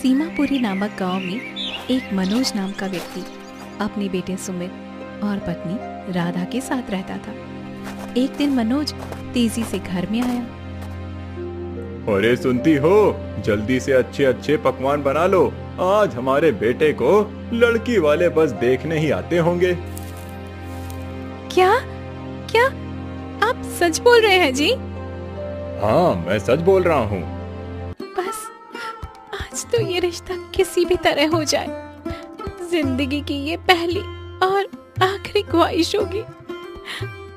सीमापुरी नामक गांव में एक मनोज नाम का व्यक्ति अपने बेटे सुमित और पत्नी राधा के साथ रहता था। एक दिन मनोज तेजी से घर में आया। अरे सुनती हो, जल्दी से अच्छे अच्छे पकवान बना लो। आज हमारे बेटे को लड़की वाले बस देखने ही आते होंगे। क्या क्या आप सच बोल रहे हैं जी? हाँ, मैं सच बोल रहा हूँ। बस आज तो ये रिश्ता किसी भी तरह हो जाए। जिंदगी की ये पहली और आखिरी ख्वाहिश होगी।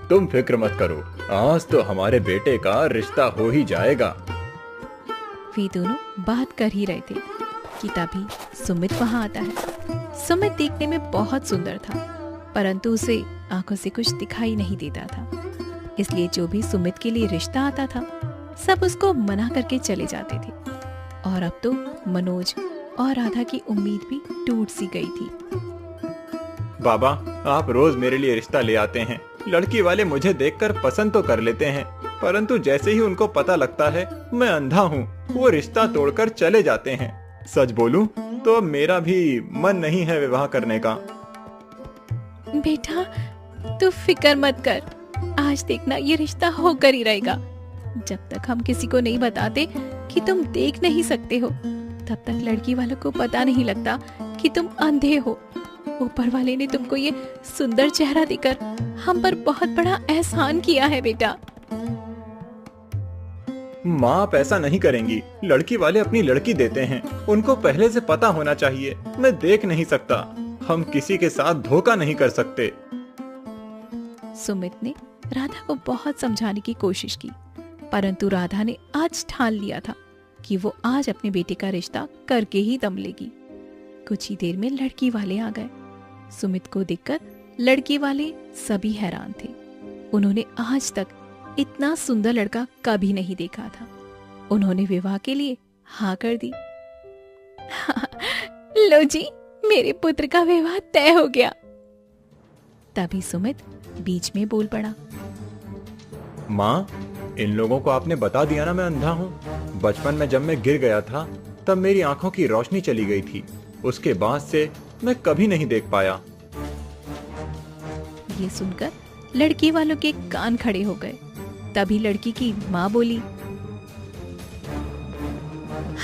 तुम फिक्र मत करो, आज तो हमारे बेटे का रिश्ता हो ही जाएगा। वे दोनों बात कर ही रहे थे कि तभी सुमित वहां आता है। सुमित देखने में बहुत सुंदर था, परंतु उसे आंखों से कुछ दिखाई नहीं देता था। इसलिए जो भी सुमित के लिए रिश्ता आता था, सब उसको मना करके चले जाते थे। और अब तो मनोज और राधा की उम्मीद भी टूट सी गई थी। बाबा, आप रोज मेरे लिए रिश्ता ले आते हैं। लड़की वाले मुझे देखकर पसंद तो कर लेते हैं, परंतु जैसे ही उनको पता लगता है मैं अंधा हूँ, वो रिश्ता तोड़कर चले जाते हैं। सच बोलूं तो अब मेरा भी मन नहीं है विवाह करने का। बेटा, तू फिक्र मत कर, आज देखना ये रिश्ता होकर ही रहेगा। जब तक हम किसी को नहीं बताते कि तुम देख नहीं सकते हो, तब तक लड़की वालों को पता नहीं लगता कि तुम अंधे हो। ऊपर वाले ने तुमको ये सुंदर चेहरा देकर हम पर बहुत बड़ा एहसान किया है बेटा। माँ, आप ऐसा नहीं करेंगी। लड़की वाले अपनी लड़की देते हैं, उनको पहले से पता होना चाहिए। मैं देख नहीं सकता, हम किसी के साथ धोखा नहीं कर सकते। सुमित ने राधा को बहुत समझाने की कोशिश की, परंतु राधा ने आज ठान लिया था कि वो आज अपने बेटे का रिश्ता करके ही दम लेगी। कुछ ही देर में लड़की वाले आ गए। सुमित को देखकर लड़की वाले सभी हैरान थे। उन्होंने आज तक इतना सुंदर लड़का कभी नहीं देखा था। उन्होंने विवाह के लिए हाँ कर दी। लो जी, मेरे पुत्र का विवाह तय हो गया। तभी सुमित बीच में बोल पड़ा। माँ, इन लोगों को आपने बता दिया ना मैं अंधा हूँ। बचपन में जब मैं गिर गया था, तब मेरी आंखों की रोशनी चली गई थी। उसके बाद से मैं कभी नहीं देख पाया। ये सुनकर लड़की वालों के कान खड़े हो गए। तभी लड़की की माँ बोली,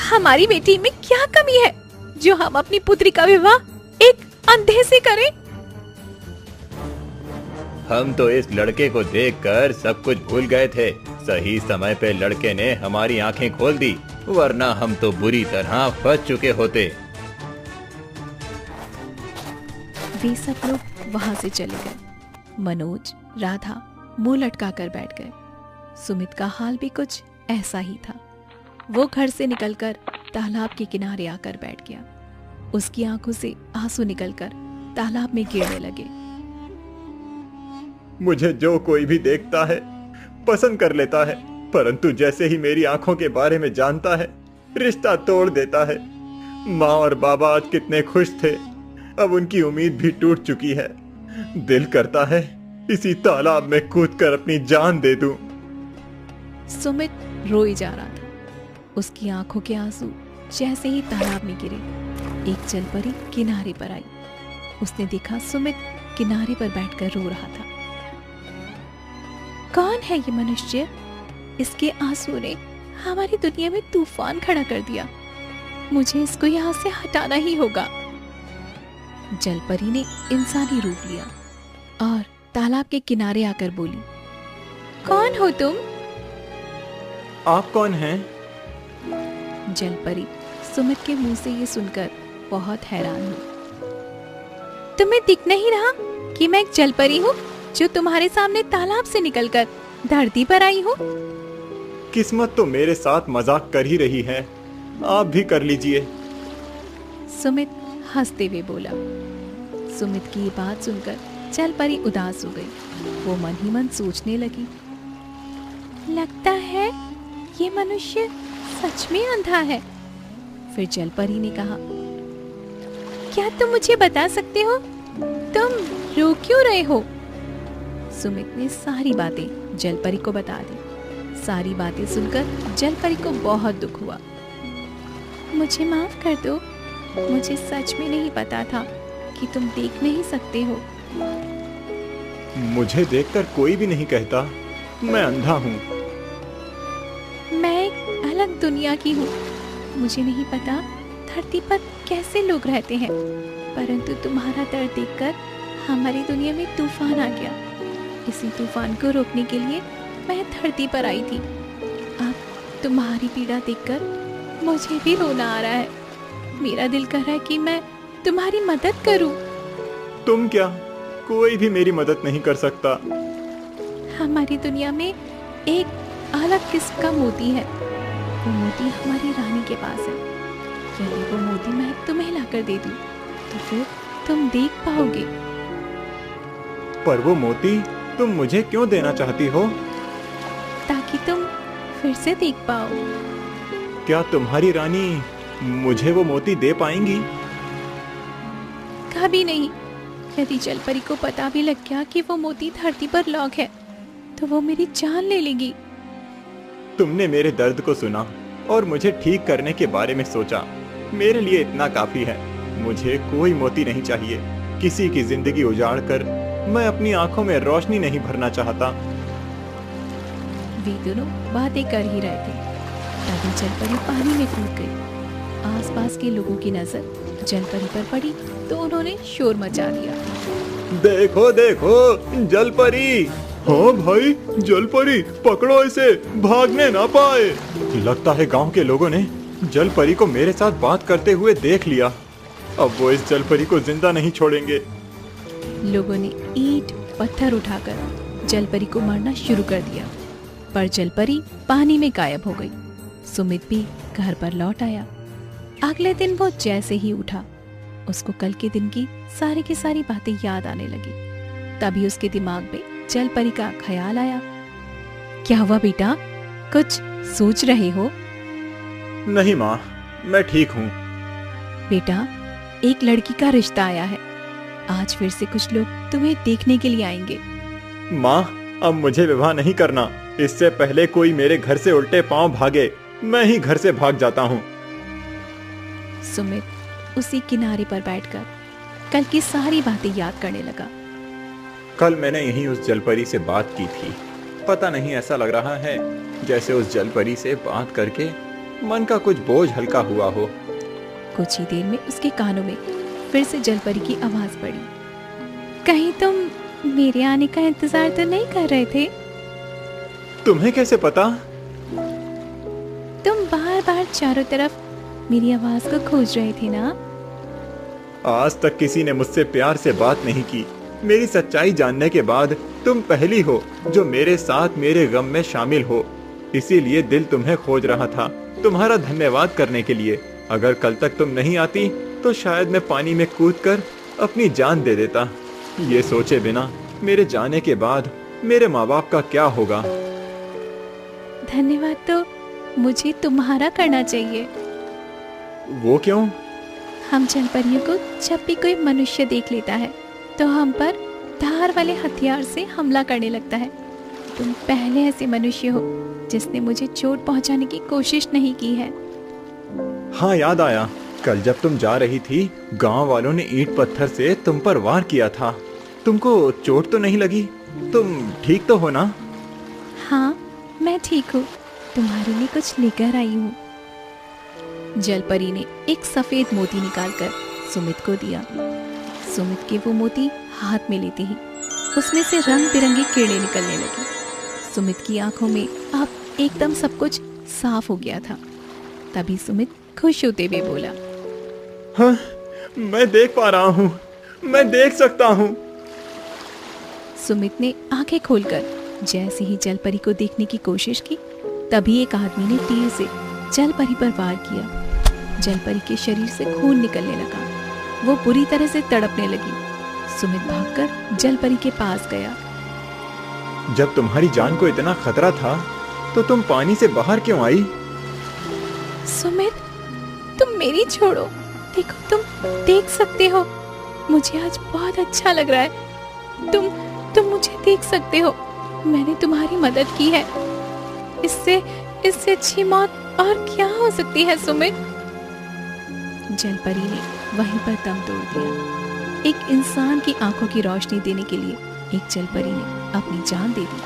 हमारी बेटी में क्या कमी है जो हम अपनी पुत्री का विवाह एक अंधे से करें? हम तो इस लड़के को देखकर सब कुछ भूल गए थे। सही समय पे लड़के ने हमारी आंखें खोल दी, वरना हम तो बुरी तरह फंस चुके होते। वे सब लोग वहां से चले गए। मनोज, राधा मुंह लटकाकर बैठ गए। सुमित का हाल भी कुछ ऐसा ही था। वो घर से निकलकर तालाब के किनारे आकर बैठ गया। उसकी आंखों से आंसू निकलकर तालाब में गिरने लगे। मुझे जो कोई भी देखता है पसंद कर लेता है, परंतु जैसे ही मेरी आंखों के बारे में जानता है, रिश्ता तोड़ देता है। माँ और बाबा आज कितने खुश थे, अब उनकी उम्मीद भी टूट चुकी है। दिल करता है इसी तालाब में कूदकर अपनी जान दे दूं। सुमित रोई जा रहा था। उसकी आंखों के आंसू जैसे ही तालाब में गिरे, एक जलपरी किनारे पर आई। उसने देखा सुमित किनारे पर बैठकर रो रहा था। कौन है ये मनुष्य? इसके आंसू ने हमारी दुनिया में तूफान खड़ा कर दिया। मुझे इसको यहाँ से हटाना ही होगा। जलपरी ने इंसानी रूप लिया और तालाब के किनारे आकर बोली, कौन हो तुम? आप कौन हैं? जलपरी सुमित के मुंह से ये सुनकर बहुत हैरान हुई। तुम्हें दिख नहीं रहा कि मैं एक जलपरी हूँ जो तुम्हारे सामने तालाब से निकलकर धरती पर आई हूँ? किस्मत तो मेरे साथ मजाक कर ही रही है, आप भी कर लीजिए। सुमित हंसते हुए बोला। सुमित की ये बात सुनकर जलपरी उदास हो गई। वो मन ही मन सोचने लगी, लगता है ये मनुष्य सच में अंधा है। फिर जलपरी ने कहा, क्या तुम मुझे बता सकते हो तुम रो क्यों रहे हो? सुमित ने सारी बातें जलपरी को बता दी। सारी बातें सुनकर जलपरी को बहुत दुख हुआ। मुझे माफ कर दो। मुझे सच में नहीं पता था कि तुम देख नहीं सकते हो। मुझे देखकर कोई भी नहीं कहता मैं अंधा हूँ। मैं एक अलग दुनिया की हूँ। मुझे नहीं पता धरती पर कैसे लोग रहते हैं, परंतु तुम्हारा दर्द देखकर हमारी दुनिया में तूफान आ गया। इसी तूफान को रोकने के लिए मैं धरती पर आई थी। अब तुम्हारी पीड़ा देखकर मुझे भी रोना आ रहा है। मेरा दिल कर रहा है कि मैं तुम्हारी मदद करूं। तुम क्या, कोई भी मेरी मदद नहीं कर सकता। हमारी दुनिया में एक अलग किस्म का मोती है। वो मोती हमारी रानी के पास है। यदि वो मोती मैं तुम्हें लाकर दे दूं, तो फिर तुम देख पाओगे। पर वो मोती तुम मुझे क्यों देना चाहती हो? ताकि तुम फिर से देख पाओ। क्या तुम्हारी रानी मुझे वो मोती दे पाएंगी? कभी नहीं। यदि जलपरी को पता भी लग गया कि वो मोती धरती पर लॉक है, तो वो मेरी जान ले लेगी। तुमने मेरे दर्द को सुना और मुझे ठीक करने के बारे में सोचा। मेरे लिए इतना काफी है। मुझे कोई मोती नहीं चाहिए। किसी की जिंदगी उजाड़ कर मैं अपनी आंखों में रोशनी नहीं भरना चाहता। वे दोनों बातें कर ही रहे थे, तभी जलपरी पानी में कूद गई। आसपास के लोगों की नजर जलपरी पर पड़ी तो उन्होंने शोर मचा दिया। देखो देखो, जलपरी! हाँ भाई, जलपरी, पकड़ो इसे, भागने ना पाए। लगता है गांव के लोगों ने जलपरी को मेरे साथ बात करते हुए देख लिया। अब वो इस जलपरी को जिंदा नहीं छोड़ेंगे। लोगों ने ईंट पत्थर उठाकर जलपरी को मारना शुरू कर दिया, पर जलपरी पानी में गायब हो गई। सुमित भी घर पर लौट आया। अगले दिन वो जैसे ही उठा, उसको कल के दिन की सारी बातें याद आने लगी। तभी उसके दिमाग में जलपरी का ख्याल आया। क्या हुआ बेटा, कुछ सोच रहे हो? नहीं माँ, मैं ठीक हूँ। बेटा, एक लड़की का रिश्ता आया है। आज फिर से कुछ लोग तुम्हें देखने के लिए आएंगे। माँ, अब मुझे विवाह नहीं करना। इससे पहले कोई मेरे घर से उल्टे पांव भागे, मैं ही घर से भाग जाता हूँ। सुमित उसी किनारे पर बैठकर कल की सारी बातें याद करने लगा। कल मैंने यहीं उस जलपरी से बात की थी। पता नहीं, ऐसा लग रहा है जैसे उस जलपरी से बात करके मन का कुछ बोझ हल्का हुआ हो। कुछ ही देर में उसके कानों में फिर से जलपरी की आवाज पड़ी। कहीं तुम मेरे आने का इंतजार तो नहीं कर रहे थे? तुम्हें कैसे पता? तुम बार बार चारों तरफ मेरी आवाज को खोज रहे थे ना? आज तक किसी ने मुझसे प्यार से बात नहीं की। मेरी सच्चाई जानने के बाद तुम पहली हो जो मेरे साथ मेरे गम में शामिल हो। इसीलिए दिल तुम्हें खोज रहा था, तुम्हारा धन्यवाद करने के लिए। अगर कल तक तुम नहीं आती तो शायद मैं पानी में कूदकर अपनी जान दे देता। ये सोचे बिना मेरे जाने के बाद मेरे माँ बाप का क्या होगा। धन्यवाद तो मुझे तुम्हारा करना चाहिए। वो क्यों? हम जलपरियों को जब भी कोई मनुष्य देख लेता है तो हम पर धार वाले हथियार से हमला करने लगता है। तुम पहले ऐसे मनुष्य हो जिसने मुझे चोट पहुंचाने की कोशिश नहीं की है। हाँ, याद आया। कल जब तुम जा रही थी, गांव वालों ने ईंट पत्थर से तुम पर वार किया था। तुमको चोट तो नहीं लगी? तुम ठीक तो हो ना? हाँ, मैं ठीक हूँ। तुम्हारे लिए कुछ लेकर आई हूँ। जलपरी ने एक सफेद मोती निकालकर सुमित को दिया। सुमित के वो मोती हाथ में लेते ही उसमें से रंग बिरंगी किरणें निकलने लगी। सुमित की आंखों में अब एकदम सब कुछ साफ हो गया था। तभी सुमित खुश होते हुए बोला, हाँ, मैं देख पा रहा हूँ, मैं देख सकता हूँ। सुमित ने आंखें खोलकर जैसे ही जलपरी को देखने की कोशिश की, तभी एक आदमी ने तीर से जलपरी पर वार किया। जलपरी के शरीर से खून निकलने लगा। वो बुरी तरह से तड़पने लगी। सुमित भागकर जलपरी के पास गया। जब तुम्हारी जान को इतना खतरा था तो तुम पानी से बाहर क्यों आई? सुमित, तुम मेरी छोड़ो। देखो, तुम देख सकते हो, मुझे आज बहुत अच्छा लग रहा है। तुम मुझे देख सकते हो। मैंने तुम्हारी मदद की है। इससे अच्छी मौत और क्या हो सकती है सुमित? जलपरी ने वहीं पर दम तोड़ दिया। एक इंसान की आंखों की रोशनी देने के लिए एक जलपरी ने अपनी जान दे दी।